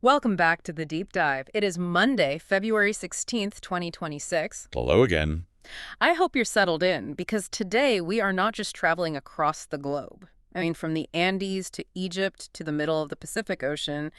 Welcome back to the Deep Dive. It is Monday, February 16th, 2026. Hello again. I hope you're settled in, because today we are not just traveling across the globe. I mean, from the Andes to Egypt to the middle of the Pacific Ocean,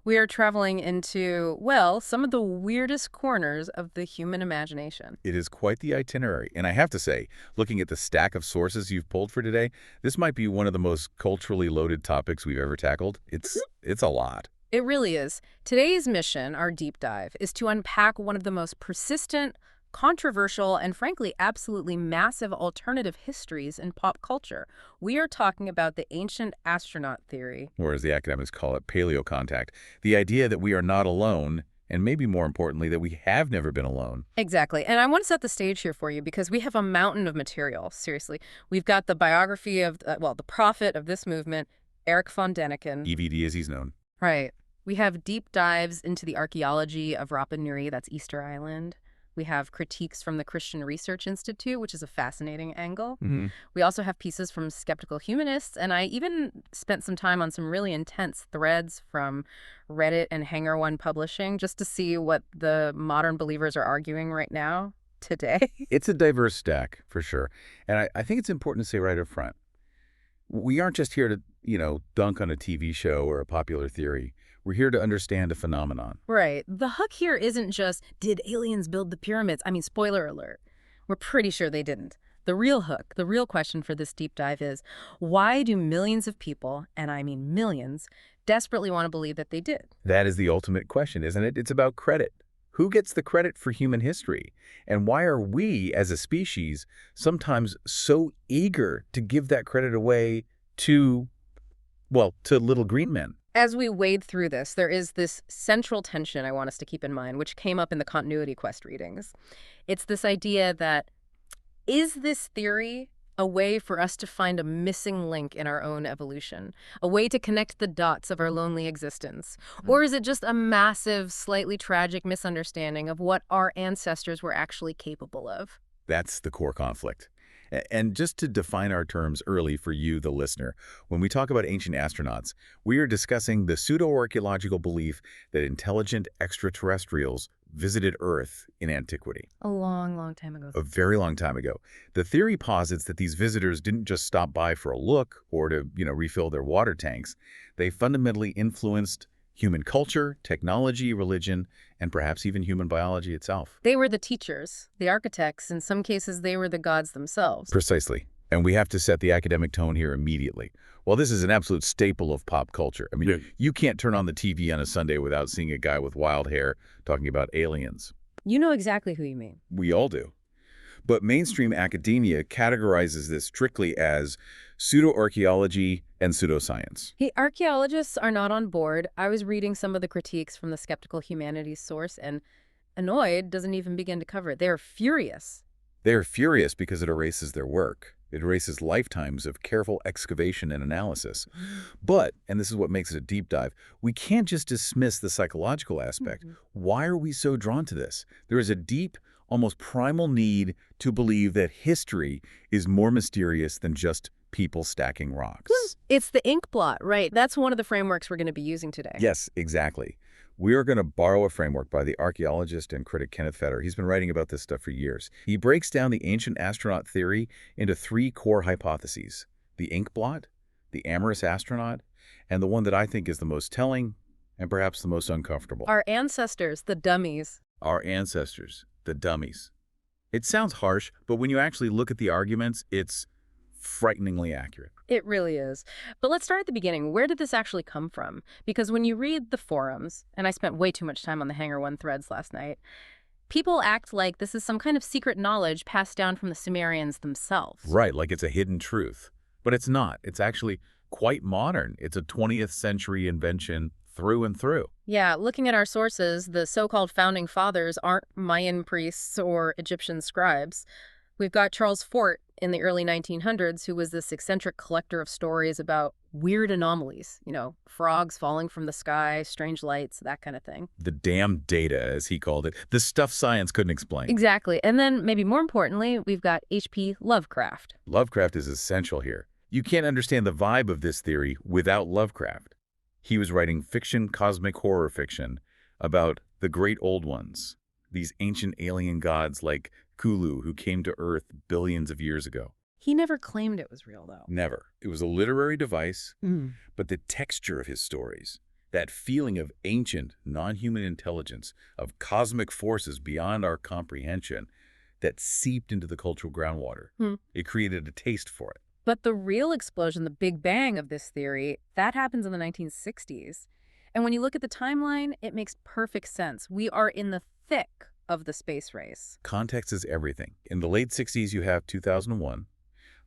we are traveling into, well, some of the weirdest corners of the human imagination. It is quite the itinerary, and I have to say, looking at the stack of sources you've pulled for today, this might be one of the most culturally loaded topics we've ever tackled. It's a lot. It really is. Today's mission, our deep dive, is to unpack one of the most persistent, controversial, and frankly, absolutely massive alternative histories in pop culture. We are talking about the Ancient Astronaut Theory. Or as the academics call it, paleocontact. The idea that we are not alone, and maybe more importantly, that we have never been alone. Exactly. And I want to set the stage here for you because we have a mountain of material, seriously. We've got the biography of, the prophet of this movement, Erich von Däniken. EVD as he's known. Right. We have deep dives into the archaeology of Rapa Nui, that's Easter Island. We have critiques from the Christian Research Institute, which is a fascinating angle. Mm-hmm. We also have pieces from skeptical humanists, and I even spent some time on some really intense threads from Reddit and Hanger One Publishing just to see what the modern believers are arguing right now, today. It's a diverse stack, for sure. And I think it's important to say right up front, we aren't just here to, dunk on a TV show or a popular theory. We're here to understand a phenomenon. Right. The hook here isn't just, did aliens build the pyramids? I mean, spoiler alert. We're pretty sure they didn't. The real hook, the real question for this deep dive is, why do millions of people, and I mean millions, desperately want to believe that they did? That is the ultimate question, isn't it? It's about credit. Who gets the credit for human history? And why are we, as a species, sometimes so eager to give that credit away to little green men? As we wade through this, there is this central tension I want us to keep in mind, which came up in the Continuity Quest readings. It's this idea that, is this theory a way for us to find a missing link in our own evolution, a way to connect the dots of our lonely existence? Or is it just a massive, slightly tragic misunderstanding of what our ancestors were actually capable of? That's the core conflict. And just to define our terms early for you, the listener, when we talk about ancient astronauts, we are discussing the pseudo-archaeological belief that intelligent extraterrestrials visited Earth in antiquity. A long, long time ago. A very long time ago. The theory posits that these visitors didn't just stop by for a look or to, refill their water tanks. They fundamentally influenced human culture, technology, religion, and perhaps even human biology itself. They were the teachers, the architects. In some cases, they were the gods themselves. Precisely. And we have to set the academic tone here immediately. Well, this is an absolute staple of pop culture. I mean, You can't turn on the TV on a Sunday without seeing a guy with wild hair talking about aliens. You know exactly who you mean. We all do. But mainstream academia categorizes this strictly as pseudo-archaeology and pseudoscience. Hey, archaeologists are not on board. I was reading some of the critiques from the Skeptical Humanities source, and annoyed doesn't even begin to cover it. They're furious. They're furious because it erases their work. It erases lifetimes of careful excavation and analysis. But, and this is what makes it a deep dive, we can't just dismiss the psychological aspect. Why are we so drawn to this? There is a deep, almost primal need to believe that history is more mysterious than just people stacking rocks. It's the Inkblot, right? That's one of the frameworks we're going to be using today. Yes, exactly. We are going to borrow a framework by the archaeologist and critic Kenneth Fetter. He's been writing about this stuff for years. He breaks down the ancient astronaut theory into three core hypotheses: the Inkblot, the amorous astronaut, and the one that I think is the most telling and perhaps the most uncomfortable. Our ancestors, the dummies. Our ancestors, the dummies. It sounds harsh, but when you actually look at the arguments, it's frighteningly accurate. It really is. But let's start at the beginning. Where did this actually come from? Because when you read the forums, and I spent way too much time on the Hanger One threads last night, people act like this is some kind of secret knowledge passed down from the Sumerians themselves. Right, like it's a hidden truth. But it's not. It's actually quite modern. It's a 20th century invention through and through. Yeah, looking at our sources, the so-called founding fathers aren't Mayan priests or Egyptian scribes. We've got Charles Fort in the early 1900s, who was this eccentric collector of stories about weird anomalies, frogs falling from the sky, strange lights, that kind of thing. The damn data, as he called it, the stuff science couldn't explain. Exactly. And then, maybe more importantly, we've got H.P. Lovecraft. Lovecraft is essential here. You can't understand the vibe of this theory without Lovecraft. He was writing fiction, cosmic horror fiction, about the great old ones, these ancient alien gods like Cthulhu who came to Earth billions of years ago. He never claimed it was real, though. Never. It was a literary device, but the texture of his stories, that feeling of ancient, non-human intelligence, of cosmic forces beyond our comprehension, that seeped into the cultural groundwater. It created a taste for it. But the real explosion, the Big Bang of this theory, that happens in the 1960s. And when you look at the timeline, it makes perfect sense. We are in the thick of the space race. Context is everything. In the late 60s, you have 2001,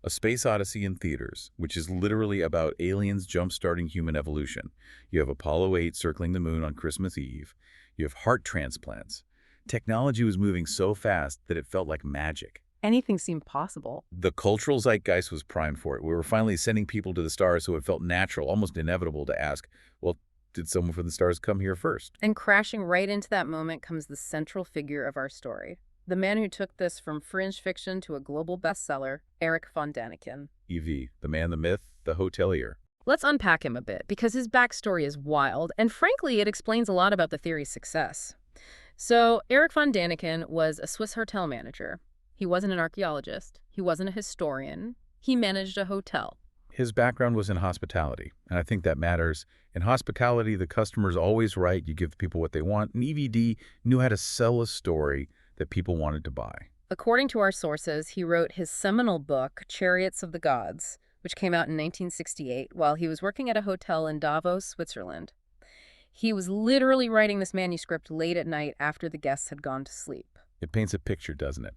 A Space Odyssey in theaters, which is literally about aliens jump-starting human evolution. You have Apollo 8 circling the moon on Christmas Eve. You have heart transplants. Technology was moving so fast that it felt like magic. Anything seemed possible. The cultural zeitgeist was primed for it. We were finally sending people to the stars, so it felt natural, almost inevitable to ask, well, did someone from the stars come here first? And crashing right into that moment comes the central figure of our story. The man who took this from fringe fiction to a global bestseller, Erich von Däniken. EV, the man, the myth, the hotelier. Let's unpack him a bit, because his backstory is wild, and frankly, it explains a lot about the theory's success. So, Erich von Däniken was a Swiss hotel manager. He wasn't an archaeologist. He wasn't a historian. He managed a hotel. His background was in hospitality, and I think that matters. In hospitality, the customer's always right. You give people what they want, and EVD knew how to sell a story that people wanted to buy. According to our sources, he wrote his seminal book, Chariots of the Gods, which came out in 1968 while he was working at a hotel in Davos, Switzerland. He was literally writing this manuscript late at night after the guests had gone to sleep. It paints a picture, doesn't it?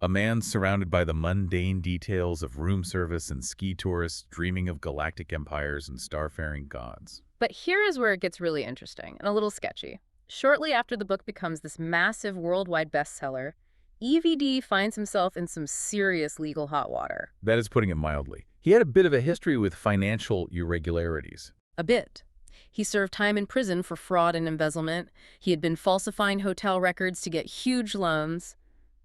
A man surrounded by the mundane details of room service and ski tourists dreaming of galactic empires and starfaring gods. But here is where it gets really interesting and a little sketchy. Shortly after the book becomes this massive worldwide bestseller, EVD finds himself in some serious legal hot water. That is putting it mildly. He had a bit of a history with financial irregularities. A bit. He served time in prison for fraud and embezzlement. He had been falsifying hotel records to get huge loans.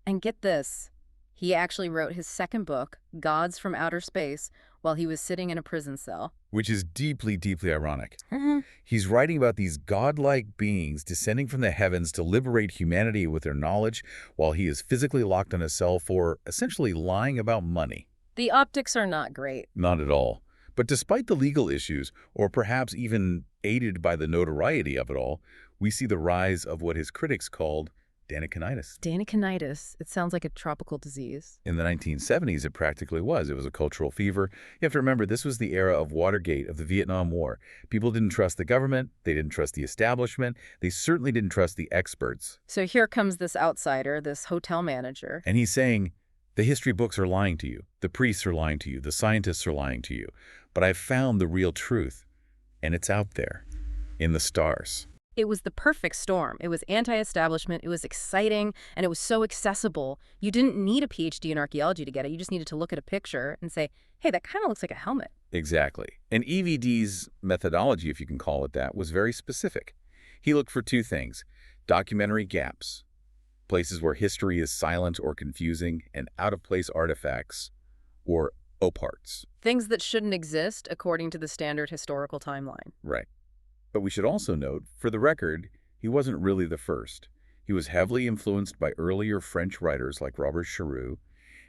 And get this, he actually wrote his second book, Gods from Outer Space, while he was sitting in a prison cell. Which is deeply, deeply ironic. He's writing about these godlike beings descending from the heavens to liberate humanity with their knowledge while he is physically locked in a cell for essentially lying about money. The optics are not great. Not at all. But despite the legal issues, or perhaps even aided by the notoriety of it all, we see the rise of what his critics called Dänikenitis. Dänikenitis. It sounds like a tropical disease. In the 1970s, it practically was. It was a cultural fever. You have to remember, this was the era of Watergate, of the Vietnam War. People didn't trust the government. They didn't trust the establishment. They certainly didn't trust the experts. So here comes this outsider, this hotel manager. And he's saying, the history books are lying to you. The priests are lying to you. The scientists are lying to you. But I've found the real truth. And it's out there, in the stars. It was the perfect storm. It was anti-establishment, it was exciting, and it was so accessible. You didn't need a PhD in archaeology to get it. You just needed to look at a picture and say, hey, that kind of looks like a helmet. Exactly. And EVD's methodology, if you can call it that, was very specific. He looked for two things: documentary gaps, places where history is silent or confusing, and out-of-place artifacts, or oparts. Things that shouldn't exist according to the standard historical timeline. Right. But we should also note, for the record, he wasn't really the first. He was heavily influenced by earlier French writers like Robert Chariots,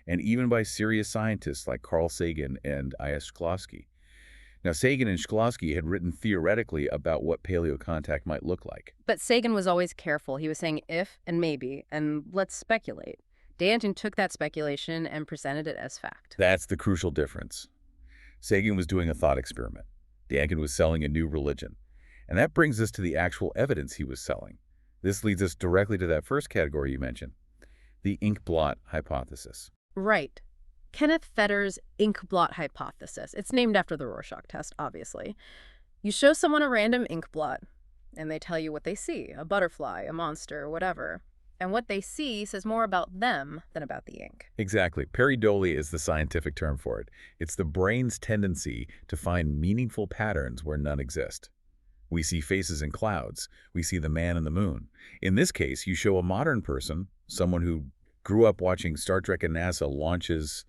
and even by serious scientists like Carl Sagan and I.S. Shklovsky. Now, Sagan and Shklovsky had written theoretically about what paleocontact might look like. But Sagan was always careful. He was saying if and maybe, and let's speculate. Däniken took that speculation and presented it as fact. That's the crucial difference. Sagan was doing a thought experiment. Däniken was selling a new religion. And that brings us to the actual evidence he was selling. This leads us directly to that first category you mentioned, the Inkblot hypothesis. Right. Kenneth Fetter's Inkblot hypothesis. It's named after the Rorschach test, obviously. You show someone a random inkblot, and they tell you what they see, a butterfly, a monster, whatever. And what they see says more about them than about the ink. Exactly. Pareidolia is the scientific term for it. It's the brain's tendency to find meaningful patterns where none exist. We see faces in clouds. We see the man in the moon. In this case, you show a modern person, someone who grew up watching Star Trek and NASA launches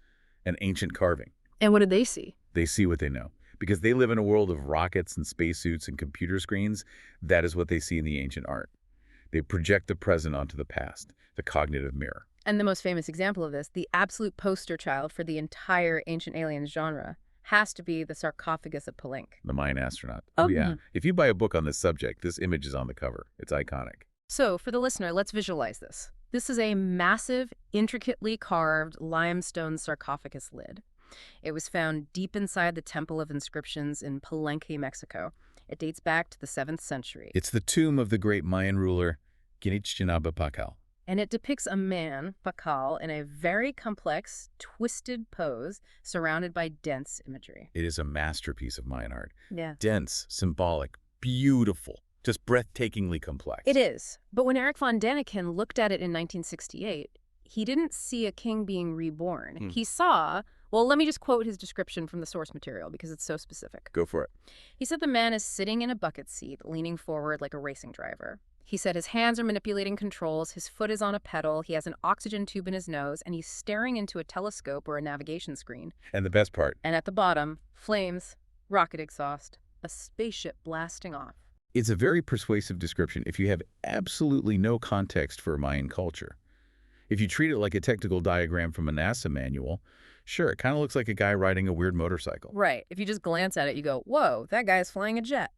an ancient carving. And what did they see? They see what they know. Because they live in a world of rockets and spacesuits and computer screens. That is what they see in the ancient art. They project the present onto the past, the cognitive mirror. And the most famous example of this, the absolute poster child for the entire Ancient Aliens genre, has to be the Sarcophagus of Palenque. The Mayan astronaut. Oh, Yeah. yeah. If you buy a book on this subject, this image is on the cover. It's iconic. So, for the listener, let's visualize this. This is a massive, intricately carved limestone sarcophagus lid. It was found deep inside the Temple of Inscriptions in Palenque, Mexico. It dates back to the 7th century. It's the tomb of the great Mayan ruler, Pacal. And it depicts a man, Pacal, in a very complex, twisted pose surrounded by dense imagery. It is a masterpiece of Mayan art. Yeah. Dense, symbolic, beautiful, just breathtakingly complex. It is. But when Erich von Däniken looked at it in 1968, he didn't see a king being reborn. He saw, well, let me just quote his description from the source material because it's so specific. Go for it. He said the man is sitting in a bucket seat, leaning forward like a racing driver. He said his hands are manipulating controls, his foot is on a pedal, he has an oxygen tube in his nose, and he's staring into a telescope or a navigation screen. And the best part. And at the bottom, flames, rocket exhaust, a spaceship blasting off. It's a very persuasive description if you have absolutely no context for Mayan culture. If you treat it like a technical diagram from a NASA manual, sure, it kind of looks like a guy riding a weird motorcycle. Right. If you just glance at it, you go, whoa, that guy's flying a jet.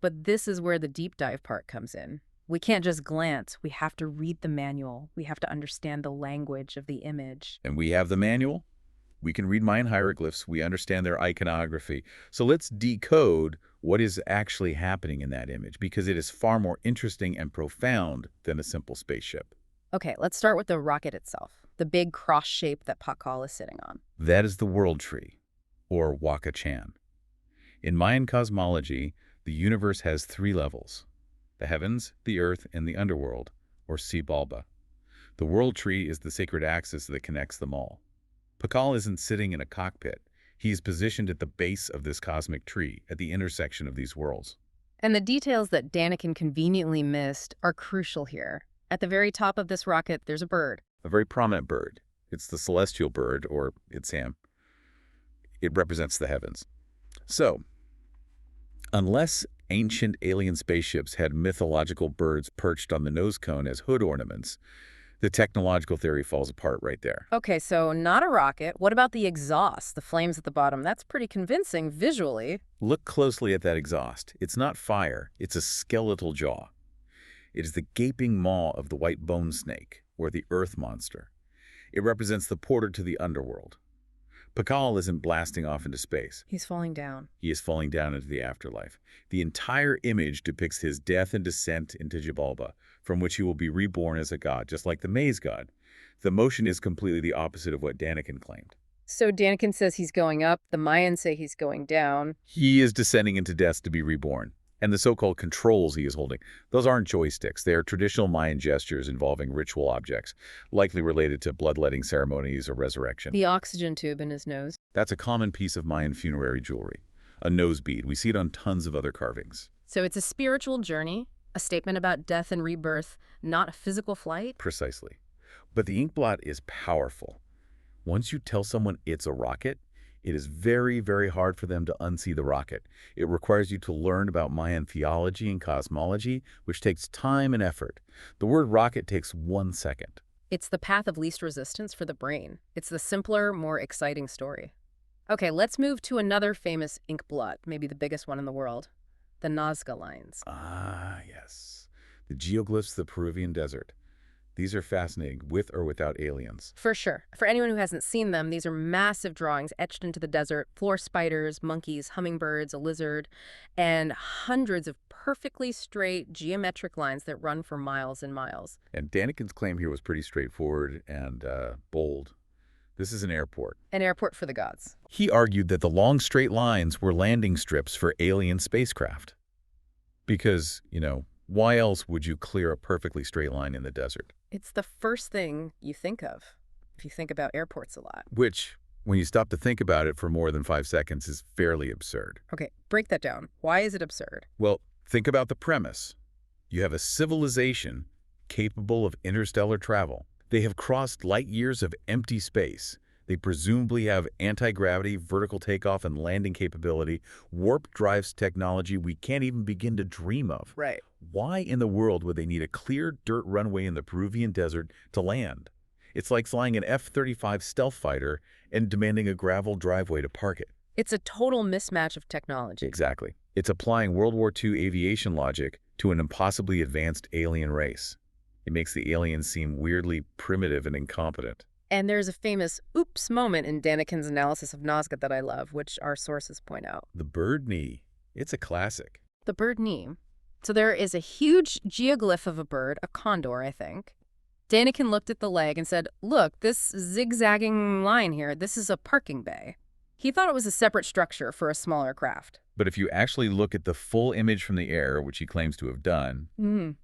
But this is where the deep dive part comes in. We can't just glance. We have to read the manual. We have to understand the language of the image. And we have the manual. We can read Mayan hieroglyphs. We understand their iconography. So let's decode what is actually happening in that image, because it is far more interesting and profound than a simple spaceship. Okay, let's start with the rocket itself, the big cross shape that Pacal is sitting on. That is the world tree, or Waka-chan. In Mayan cosmology, the universe has 3 levels: the heavens, the earth, and the underworld, or Xibalba. The world tree is the sacred axis that connects them all. Pacal isn't sitting in a cockpit. He is positioned at the base of this cosmic tree, at the intersection of these worlds. And the details that Däniken conveniently missed are crucial here. At the very top of this rocket, there's a bird. A very prominent bird. It's the celestial bird, or Itsam. It represents the heavens. So, unless ancient alien spaceships had mythological birds perched on the nose cone as hood ornaments, the technological theory falls apart right there. Okay, so not a rocket. What about the exhaust, the flames at the bottom? That's pretty convincing visually. Look closely at that exhaust. It's not fire. It's a skeletal jaw. It is the gaping maw of the white bone snake, or the earth monster. It represents the portal to the underworld. Pacal isn't blasting off into space. He's falling down. He is falling down into the afterlife. The entire image depicts his death and descent into Xibalba, from which he will be reborn as a god, just like the maize god. The motion is completely the opposite of what Däniken claimed. So Däniken says he's going up. The Mayans say he's going down. He is descending into death to be reborn. And the so-called controls he is holding, those aren't joysticks. They are traditional Mayan gestures involving ritual objects, likely related to bloodletting ceremonies or resurrection. The oxygen tube in his nose. That's a common piece of Mayan funerary jewelry. A nose bead. We see it on tons of other carvings. So it's a spiritual journey, a statement about death and rebirth, not a physical flight? Precisely. But the inkblot is powerful. Once you tell someone it's a rocket, it is very, very hard for them to unsee the rocket. It requires you to learn about Mayan theology and cosmology, which takes time and effort. The word rocket takes 1 second. It's the path of least resistance for the brain. It's the simpler, more exciting story. Okay, let's move to another famous inkblot, maybe the biggest one in the world, the Nazca Lines. Ah, yes. The geoglyphs of the Peruvian desert. These are fascinating, with or without aliens. For sure. For anyone who hasn't seen them, these are massive drawings etched into the desert, floor spiders, monkeys, hummingbirds, a lizard, and hundreds of perfectly straight geometric lines that run for miles and miles. And Däniken's claim here was pretty straightforward and bold. This is an airport. An airport for the gods. He argued that the long straight lines were landing strips for alien spacecraft. Because, why else would you clear a perfectly straight line in the desert? It's the first thing you think of if you think about airports a lot. Which, when you stop to think about it for more than 5 seconds, is fairly absurd. Okay, break that down. Why is it absurd? Well, think about the premise. You have a civilization capable of interstellar travel. They have crossed light years of empty space. They presumably have anti-gravity, vertical takeoff and landing capability, warp drives technology we can't even begin to dream of. Right. Why in the world would they need a clear dirt runway in the Peruvian desert to land? It's like flying an F-35 stealth fighter and demanding a gravel driveway to park it. It's a total mismatch of technology. Exactly. It's applying World War II aviation logic to an impossibly advanced alien race. It makes the aliens seem weirdly primitive and incompetent. And there's a famous oops moment in Däniken's analysis of Nazca that I love, which our sources point out. The bird knee. It's a classic. The bird knee. So there is a huge geoglyph of a bird, a condor, I think. Däniken looked at the leg and said, look, this zigzagging line here, this is a parking bay. He thought it was a separate structure for a smaller craft. But if you actually look at the full image from the air, which he claims to have done,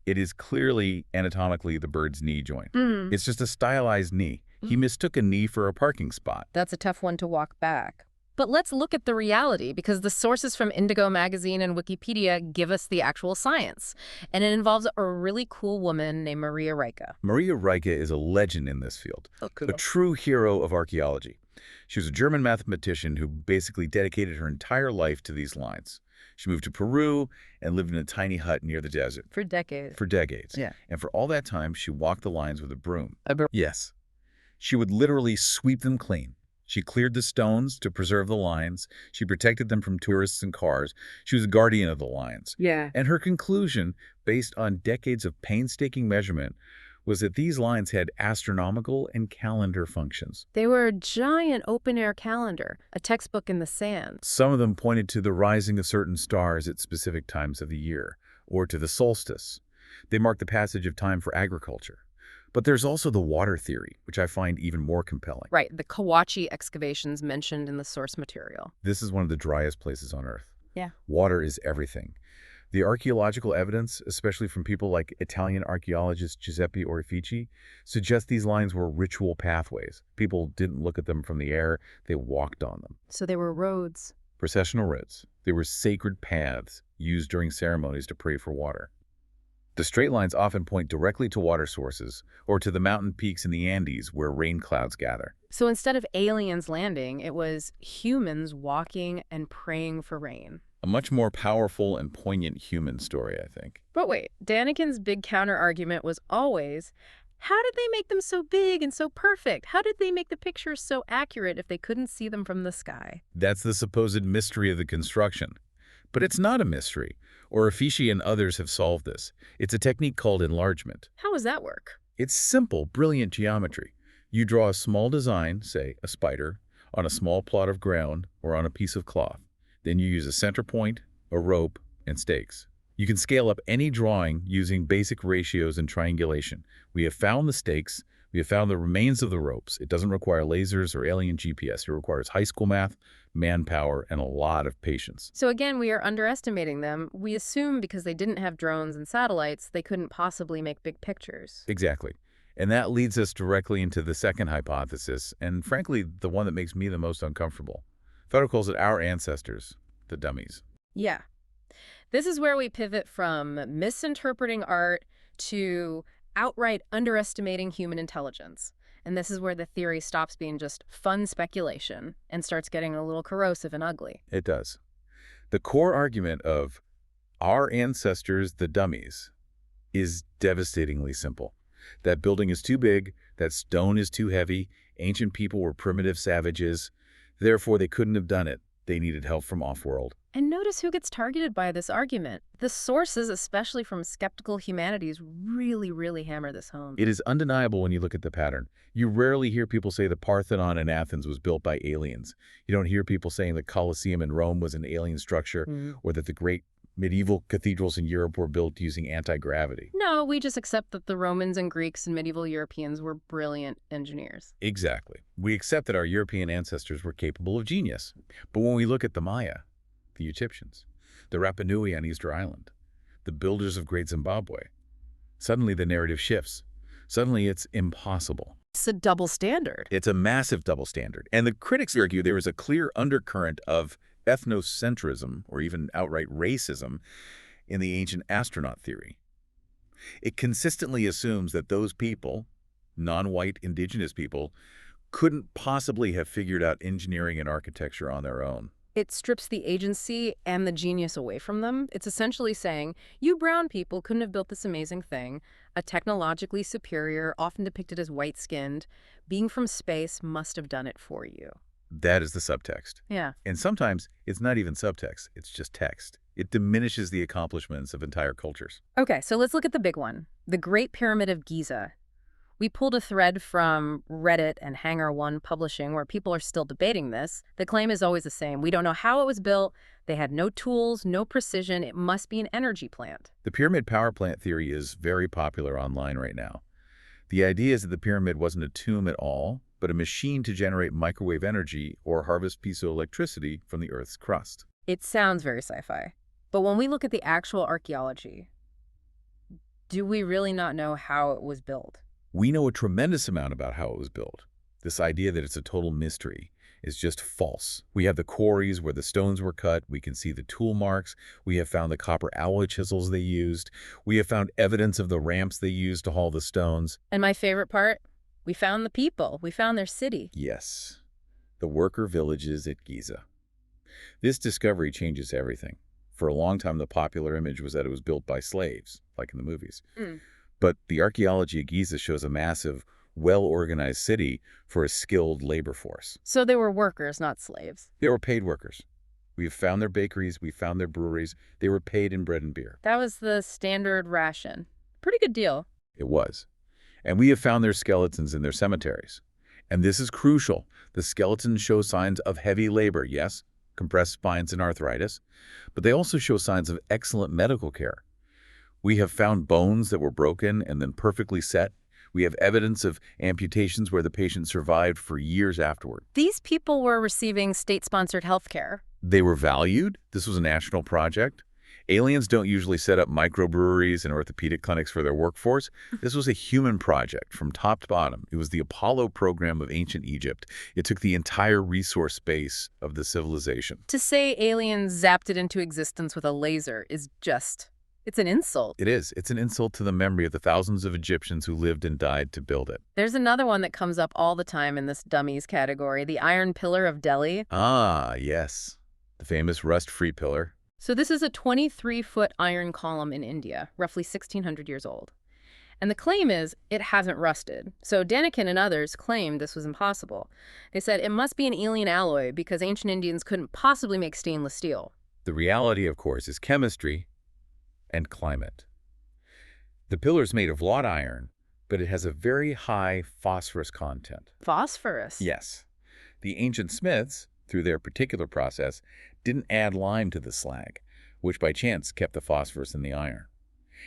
it is clearly anatomically the bird's knee joint. It's just a stylized knee. He mistook a knee for a parking spot. That's a tough one to walk back. But let's look at the reality, because the sources from Indigo magazine and Wikipedia give us the actual science. And it involves a really cool woman named Maria Rika. Maria Rika is a legend in this field, a true hero of archaeology. She was a German mathematician who basically dedicated her entire life to these lines. She moved to Peru and lived in a tiny hut near the desert. For decades. For decades. Yeah. And for all that time, she walked the lines with a broom. Yes. She would literally sweep them clean. She cleared the stones to preserve the lines. She protected them from tourists and cars. She was a guardian of the lines. Yeah. And her conclusion, based on decades of painstaking measurement, was that these lines had astronomical and calendar functions. They were a giant open-air calendar, a textbook in the sand. Some of them pointed to the rising of certain stars at specific times of the year, or to the solstice. They marked the passage of time for agriculture. But there's also the water theory, which I find even more compelling. Right, the Kawachi excavations mentioned in the source material. This is one of the driest places on Earth. Yeah. Water is everything. The archaeological evidence, especially from people like Italian archaeologist Giuseppe Orefici, suggests these lines were ritual pathways. People didn't look at them from the air, they walked on them. So they were roads. Processional roads. They were sacred paths used during ceremonies to pray for water. The straight lines often point directly to water sources or to the mountain peaks in the Andes where rain clouds gather. So instead of aliens landing, it was humans walking and praying for rain. A much more powerful and poignant human story, I think. But wait, Däniken's big counter-argument was always, how did they make them so big and so perfect? How did they make the pictures so accurate if they couldn't see them from the sky? That's the supposed mystery of the construction. But it's not a mystery. Orefici and others have solved this. It's a technique called enlargement. How does that work? It's simple, brilliant geometry. You draw a small design, say a spider, on a small plot of ground or on a piece of cloth. Then you use a center point, a rope, and stakes. You can scale up any drawing using basic ratios and triangulation. We have found the stakes. We have found the remains of the ropes. It doesn't require lasers or alien GPS. It requires high school math, manpower, and a lot of patience. So again, we are underestimating them. We assume because they didn't have drones and satellites, they couldn't possibly make big pictures. Exactly. And that leads us directly into the second hypothesis, and frankly, the one that makes me the most uncomfortable. Federer calls it our ancestors, the dummies. Yeah. This is where we pivot from misinterpreting art to outright underestimating human intelligence. And this is where the theory stops being just fun speculation and starts getting a little corrosive and ugly. It does. The core argument of our ancestors, the dummies, is devastatingly simple. That building is too big, that stone is too heavy, ancient people were primitive savages, therefore they couldn't have done it. They needed help from off-world. And notice who gets targeted by this argument. The sources, especially from skeptical humanities, really hammer this home. It is undeniable when you look at the pattern. You rarely hear people say the Parthenon in Athens was built by aliens. You don't hear people saying the Colosseum in Rome was an alien structure, or that the great medieval cathedrals in Europe were built using anti-gravity. No, we just accept that the Romans and Greeks and medieval Europeans were brilliant engineers. Exactly. We accept that our European ancestors were capable of genius. But when we look at the Maya, the Egyptians, the Rapa Nui on Easter Island, the builders of Great Zimbabwe, suddenly the narrative shifts. Suddenly it's impossible. It's a double standard. It's a massive double standard. And the critics argue there is a clear undercurrent of ethnocentrism, or even outright racism, in the Ancient Astronaut Theory. It consistently assumes that those people, non-white indigenous people, couldn't possibly have figured out engineering and architecture on their own. It strips the agency and the genius away from them. It's essentially saying, you brown people couldn't have built this amazing thing. A technologically superior, often depicted as white-skinned, being from space must have done it for you. That is the subtext. Yeah. And sometimes it's not even subtext, it's just text. It diminishes the accomplishments of entire cultures. Okay, so let's look at the big one, the Great Pyramid of Giza. We pulled a thread from Reddit and Hangar One Publishing where people are still debating this. The claim is always the same. We don't know how it was built. They had no tools, no precision. It must be an energy plant. The pyramid power plant theory is very popular online right now. The idea is that the pyramid wasn't a tomb at all, but a machine to generate microwave energy or harvest piezoelectricity from the Earth's crust. It sounds very sci-fi. But when we look at the actual archaeology, do we really not know how it was built? We know a tremendous amount about how it was built. This idea that it's a total mystery is just false. We have the quarries where the stones were cut. We can see the tool marks. We have found the copper alloy chisels they used. We have found evidence of the ramps they used to haul the stones. And my favorite part, we found the people. We found their city. Yes, the worker villages at Giza. This discovery changes everything. For a long time, the popular image was that it was built by slaves, like in the movies. But the archaeology at Giza shows a massive, well-organized city for a skilled labor force. So they were workers, not slaves. They were paid workers. We've found their bakeries, we found their breweries. They were paid in bread and beer. That was the standard ration. Pretty good deal. It was. And we have found their skeletons in their cemeteries. And this is crucial. The skeletons show signs of heavy labor, yes, compressed spines and arthritis, but they also show signs of excellent medical care. We have found bones that were broken and then perfectly set. We have evidence of amputations where the patient survived for years afterward. These people were receiving state-sponsored health care. They were valued. This was a national project. Aliens don't usually set up microbreweries and orthopedic clinics for their workforce. This was a human project from top to bottom. It was the Apollo program of ancient Egypt. It took the entire resource base of the civilization. To say aliens zapped it into existence with a laser is just... it's an insult. It is. It's an insult to the memory of the thousands of Egyptians who lived and died to build it. There's another one that comes up all the time in this dummies category, the Iron Pillar of Delhi. Ah, yes. The famous rust-free pillar. So this is a 23-foot iron column in India, roughly 1,600 years old. And the claim is it hasn't rusted. So Däniken and others claimed this was impossible. They said it must be an alien alloy because ancient Indians couldn't possibly make stainless steel. The reality, of course, is chemistry and climate. The pillar is made of wrought iron, but it has a very high phosphorus content. Phosphorus? Yes. The ancient smiths, through their particular process, didn't add lime to the slag, which by chance kept the phosphorus in the iron.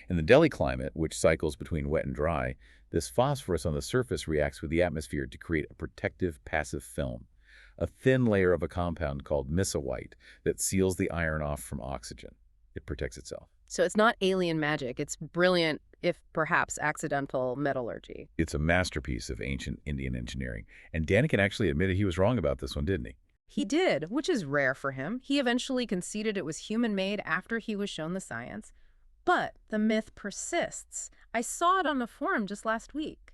In the Delhi climate, which cycles between wet and dry, this phosphorus on the surface reacts with the atmosphere to create a protective passive film, a thin layer of a compound called mesowite that seals the iron off from oxygen. It protects itself. So it's not alien magic. It's brilliant, if perhaps accidental, metallurgy. It's a masterpiece of ancient Indian engineering. And Däniken actually admitted he was wrong about this one, didn't he? He did, which is rare for him. He eventually conceded it was human-made after he was shown the science. But the myth persists. I saw it on the forum just last week.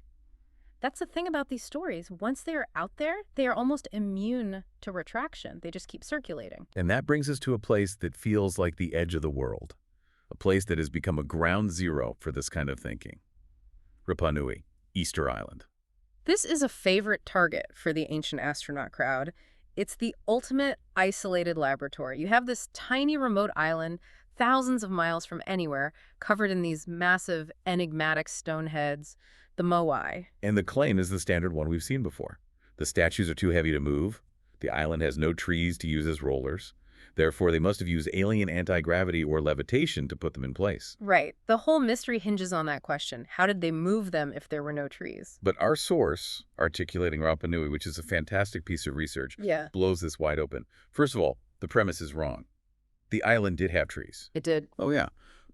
That's the thing about these stories. Once they are out there, they are almost immune to retraction. They just keep circulating. And that brings us to a place that feels like the edge of the world, a place that has become a ground zero for this kind of thinking. Rapa Nui, Easter Island. This is a favorite target for the Ancient Astronaut crowd. It's the ultimate isolated laboratory. You have this tiny remote island, thousands of miles from anywhere, covered in these massive, enigmatic stone heads, the Moai. And the claim is the standard one we've seen before. The statues are too heavy to move. The island has no trees to use as rollers. Therefore, they must have used alien anti-gravity or levitation to put them in place. Right. The whole mystery hinges on that question. How did they move them if there were no trees? But our source, Articulating Rapa Nui, which is a fantastic piece of research, blows this wide open. First of all, the premise is wrong. The island did have trees. It did. Oh, yeah.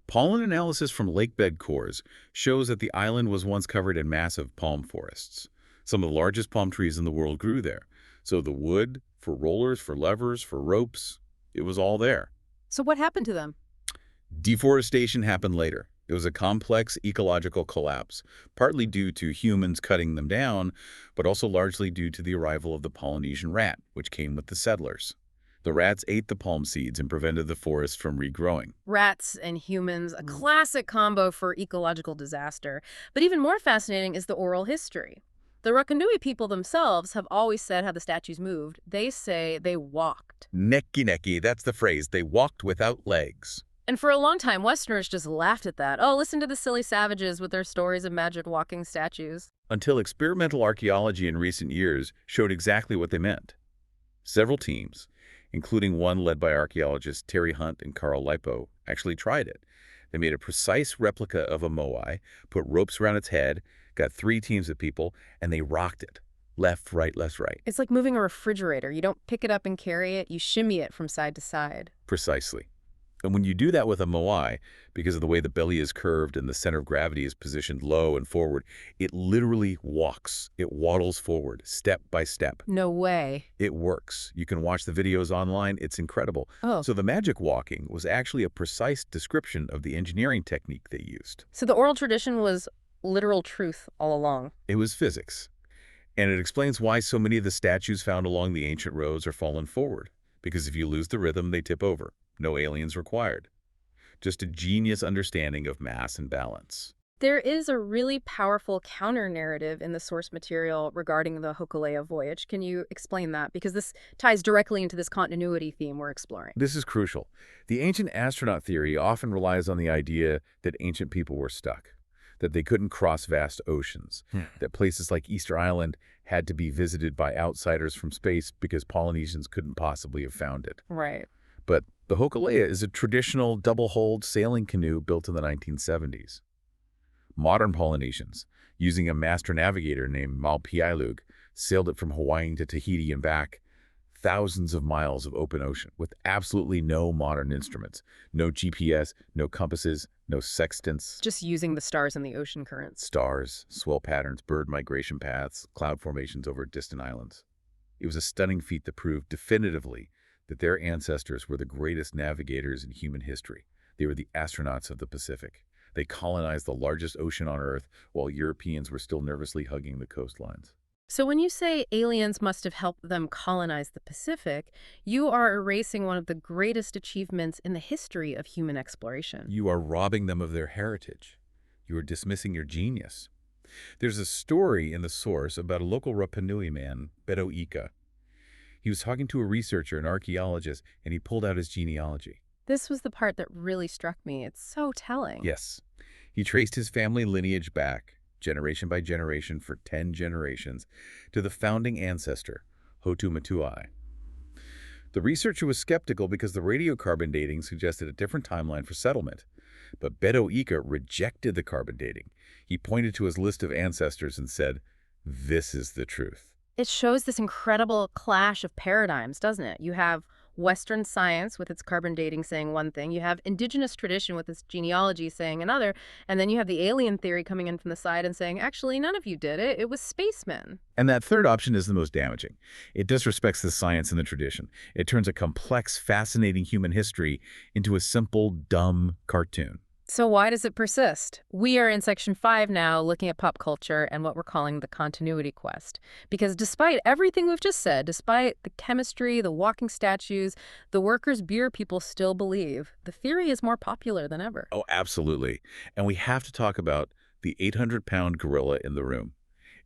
Pollen analysis from lakebed cores shows that the island was once covered in massive palm forests. Some of the largest palm trees in the world grew there. So the wood, for rollers, for levers, for ropes, it was all there. So what happened to them? Deforestation happened later. It was a complex ecological collapse, partly due to humans cutting them down, but also largely due to the arrival of the Polynesian rat, which came with the settlers. The rats ate the palm seeds and prevented the forest from regrowing. Rats and humans, a classic combo for ecological disaster. But even more fascinating is the oral history. The Rakanui people themselves have always said how the statues moved. They say they walked. Neki neki, that's the phrase. They walked without legs. And for a long time, Westerners just laughed at that. Oh, listen to the silly savages with their stories of magic walking statues. Until experimental archaeology in recent years showed exactly what they meant. Several teams, including one led by archaeologists Terry Hunt and Carl Lipo, actually tried it. They made a precise replica of a Moai, put ropes around its head, got 3 teams of people, and they rocked it. Left, right, left, right. It's like moving a refrigerator. You don't pick it up and carry it, you shimmy it from side to side. Precisely. And when you do that with a Moai, because of the way the belly is curved and the center of gravity is positioned low and forward, it literally walks. It waddles forward, step by step. No way. It works. You can watch the videos online. It's incredible. Oh. So the magic walking was actually a precise description of the engineering technique they used. So the oral tradition was literal truth all along. It was physics. And it explains why so many of the statues found along the ancient roads are fallen forward. Because if you lose the rhythm, they tip over. No aliens required. Just a genius understanding of mass and balance. There is a really powerful counter-narrative in the source material regarding the Hokulea voyage. Can you explain that? Because this ties directly into this continuity theme we're exploring. This is crucial. The ancient astronaut theory often relies on the idea that ancient people were stuck, that they couldn't cross vast oceans, that places like Easter Island had to be visited by outsiders from space because Polynesians couldn't possibly have found it. Right. But the Hokulea is a traditional double-hulled sailing canoe built in the 1970s. Modern Polynesians, using a master navigator named Malpiailug, sailed it from Hawaii to Tahiti and back, thousands of miles of open ocean with absolutely no modern instruments, no GPS, no compasses, no sextants. Just using the stars and the ocean currents. Stars, swell patterns, bird migration paths, cloud formations over distant islands. It was a stunning feat that proved definitively that their ancestors were the greatest navigators in human history. They were the astronauts of the Pacific. They colonized the largest ocean on Earth while Europeans were still nervously hugging the coastlines. So when you say aliens must have helped them colonize the Pacific, you are erasing one of the greatest achievements in the history of human exploration. You are robbing them of their heritage. You are dismissing your genius. There's a story in the source about a local Rapa Nui man, Beto Ika. He was talking to a researcher, an archaeologist, and he pulled out his genealogy. This was the part that really struck me. It's so telling. Yes. He traced his family lineage back, generation by generation for 10 generations, to the founding ancestor, Hotu Matuai. The researcher was skeptical because the radiocarbon dating suggested a different timeline for settlement. But Beto Ika rejected the carbon dating. He pointed to his list of ancestors and said, "This is the truth." It shows this incredible clash of paradigms, doesn't it? You have Western science with its carbon dating saying one thing, you have indigenous tradition with its genealogy saying another, and then you have the alien theory coming in from the side and saying, actually, none of you did it. It was spacemen. And that third option is the most damaging. It disrespects the science and the tradition. It turns a complex, fascinating human history into a simple, dumb cartoon. So why does it persist? We are in Section 5 now, looking at pop culture and what we're calling the continuity quest. Because despite everything we've just said, despite the chemistry, the walking statues, the workers' beer people still believe, the theory is more popular than ever. Oh, absolutely. And we have to talk about the 800-pound gorilla in the room.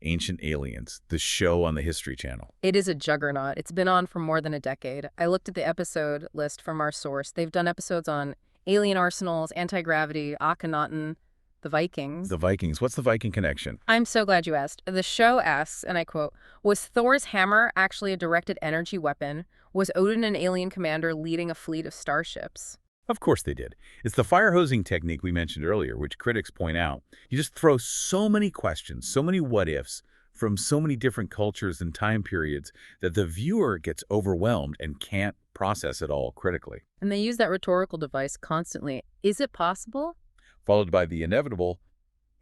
Ancient Aliens, the show on the History Channel. It is a juggernaut. It's been on for more than a decade. I looked at the episode list from our source. They've done episodes on alien arsenals, anti-gravity, Akhenaten, the Vikings. The Vikings. What's the Viking connection? I'm so glad you asked. The show asks, and I quote, was Thor's hammer actually a directed energy weapon? Was Odin an alien commander leading a fleet of starships? Of course they did. It's the fire hosing technique we mentioned earlier, which critics point out. You just throw so many questions, so many what-ifs, from so many different cultures and time periods that the viewer gets overwhelmed and can't process it all critically. And they use that rhetorical device constantly. Is it possible? Followed by the inevitable,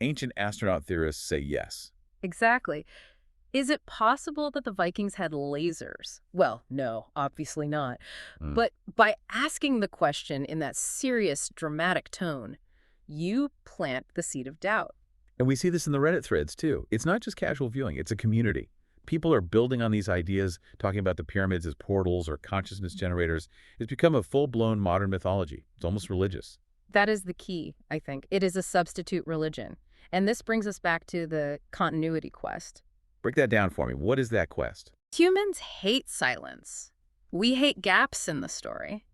ancient astronaut theorists say yes. Exactly. Is it possible that the Vikings had lasers? Well, no, obviously not. But by asking the question in that serious, dramatic tone, you plant the seed of doubt. And we see this in the Reddit threads, too. It's not just casual viewing, it's a community. People are building on these ideas, talking about the pyramids as portals or consciousness generators. It's become a full-blown modern mythology. It's almost religious. That is the key, I think. It is a substitute religion. And this brings us back to the continuity quest. Break that down for me. What is that quest? Humans hate silence. We hate gaps in the story.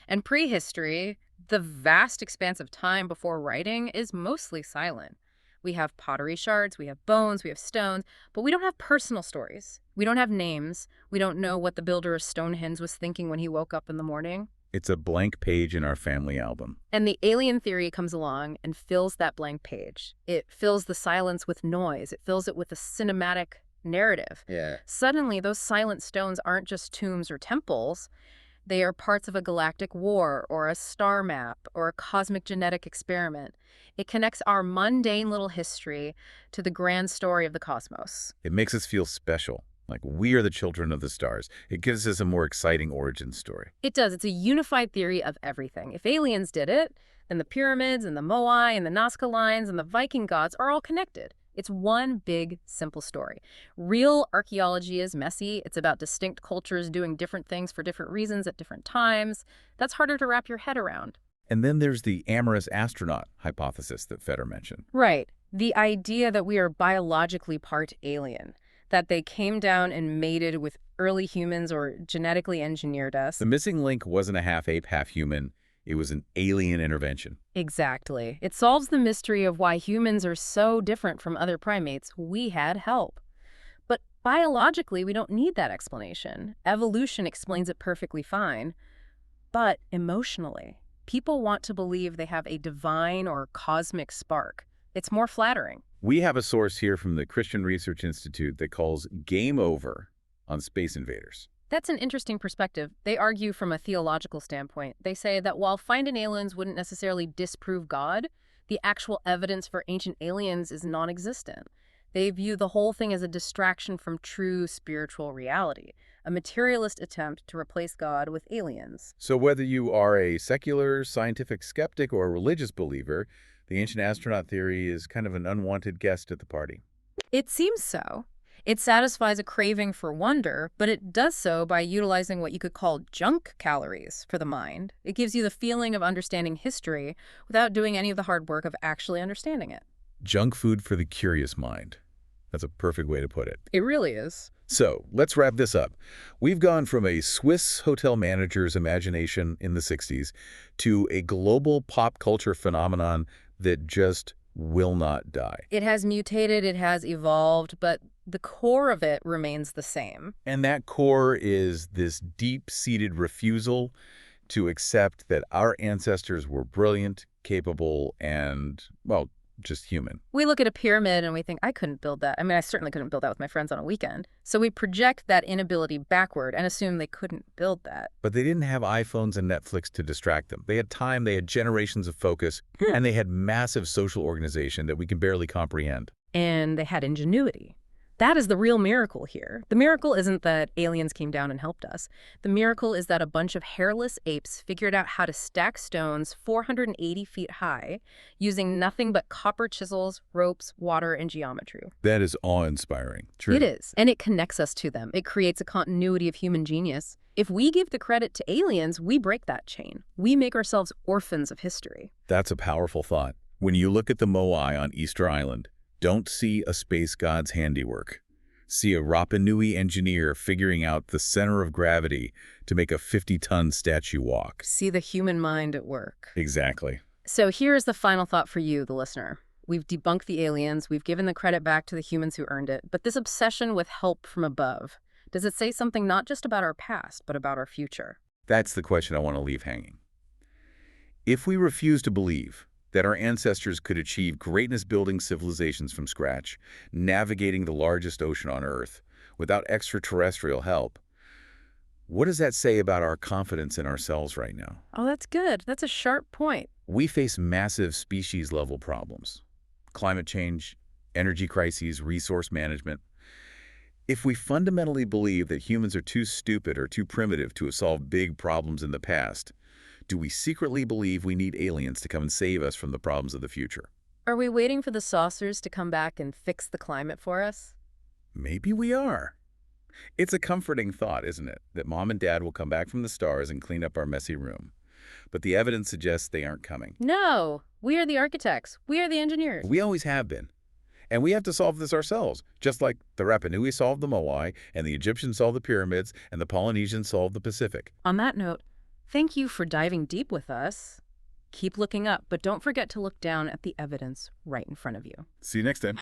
And prehistory, the vast expanse of time before writing, is mostly silent. We have pottery shards, we have bones, we have stones, but we don't have personal stories. We don't have names. We don't know what the builder of Stonehenge was thinking when he woke up in the morning. It's a blank page in our family album. And the alien theory comes along and fills that blank page. It fills the silence with noise. It fills it with a cinematic narrative. Yeah. Suddenly, those silent stones aren't just tombs or temples. They are parts of a galactic war or a star map or a cosmic genetic experiment. It connects our mundane little history to the grand story of the cosmos. It makes us feel special, like we are the children of the stars. It gives us a more exciting origin story. It does. It's a unified theory of everything. If aliens did it, then the pyramids and the Moai and the Nazca Lines and the Viking gods are all connected. It's one big, simple story. Real archaeology is messy. It's about distinct cultures doing different things for different reasons at different times. That's harder to wrap your head around. And then there's the amorous astronaut hypothesis that Feder mentioned. Right. The idea that we are biologically part alien, that they came down and mated with early humans or genetically engineered us. The missing link wasn't a half-ape, half-human. It was an alien intervention. Exactly. It solves the mystery of why humans are so different from other primates. We had help. But biologically, we don't need that explanation. Evolution explains it perfectly fine. But emotionally, people want to believe they have a divine or cosmic spark. It's more flattering. We have a source here from the Christian Research Institute that calls game over on space invaders. That's an interesting perspective. They argue from a theological standpoint. They say that while finding aliens wouldn't necessarily disprove God, the actual evidence for ancient aliens is non-existent. They view the whole thing as a distraction from true spiritual reality, a materialist attempt to replace God with aliens. So whether you are a secular, scientific skeptic or a religious believer, the Ancient Astronaut Theory is kind of an unwanted guest at the party. It seems so. It satisfies a craving for wonder, but it does so by utilizing what you could call junk calories for the mind. It gives you the feeling of understanding history without doing any of the hard work of actually understanding it. Junk food for the curious mind. That's a perfect way to put it. It really is. So, let's wrap this up. We've gone from a Swiss hotel manager's imagination in the 60s to a global pop culture phenomenon that just will not die. It has mutated, it has evolved, but the core of it remains the same. And that core is this deep-seated refusal to accept that our ancestors were brilliant, capable, and, well, just human. We look at a pyramid and we think, I couldn't build that. I mean, I certainly couldn't build that with my friends on a weekend. So we project that inability backward and assume they couldn't build that. But they didn't have iPhones and Netflix to distract them. They had time, they had generations of focus, and they had massive social organization that we can barely comprehend. And they had ingenuity. That is the real miracle here. The miracle isn't that aliens came down and helped us. The miracle is that a bunch of hairless apes figured out how to stack stones 480 feet high using nothing but copper chisels, ropes, water, and geometry. That is awe-inspiring. True. It is, and it connects us to them. It creates a continuity of human genius. If we give the credit to aliens, we break that chain. We make ourselves orphans of history. That's a powerful thought. When you look at the Moai on Easter Island, don't see a space god's handiwork. See a Rapa Nui engineer figuring out the center of gravity to make a 50-ton statue walk. See the human mind at work. Exactly. So here's the final thought for you, the listener. We've debunked the aliens, we've given the credit back to the humans who earned it, but this obsession with help from above, does it say something not just about our past, but about our future? That's the question I want to leave hanging. If we refuse to believe that our ancestors could achieve greatness-building civilizations from scratch, navigating the largest ocean on Earth, without extraterrestrial help, what does that say about our confidence in ourselves right now? Oh, that's good. That's a sharp point. We face massive species-level problems. Climate change, energy crises, resource management. If we fundamentally believe that humans are too stupid or too primitive to solve big problems in the past, Do we secretly believe we need aliens to come and save us from the problems of the future? Are we waiting for the saucers to come back and fix the climate for us? Maybe we are. It's a comforting thought, isn't it, that Mom and Dad will come back from the stars and clean up our messy room. But the evidence suggests they aren't coming. No! We are the architects. We are the engineers. We always have been. And we have to solve this ourselves, just like the Rapa Nui solved the Moai, and the Egyptians solved the pyramids, and the Polynesians solved the Pacific. On that note, thank you for diving deep with us. Keep looking up, but don't forget to look down at the evidence right in front of you. See you next time.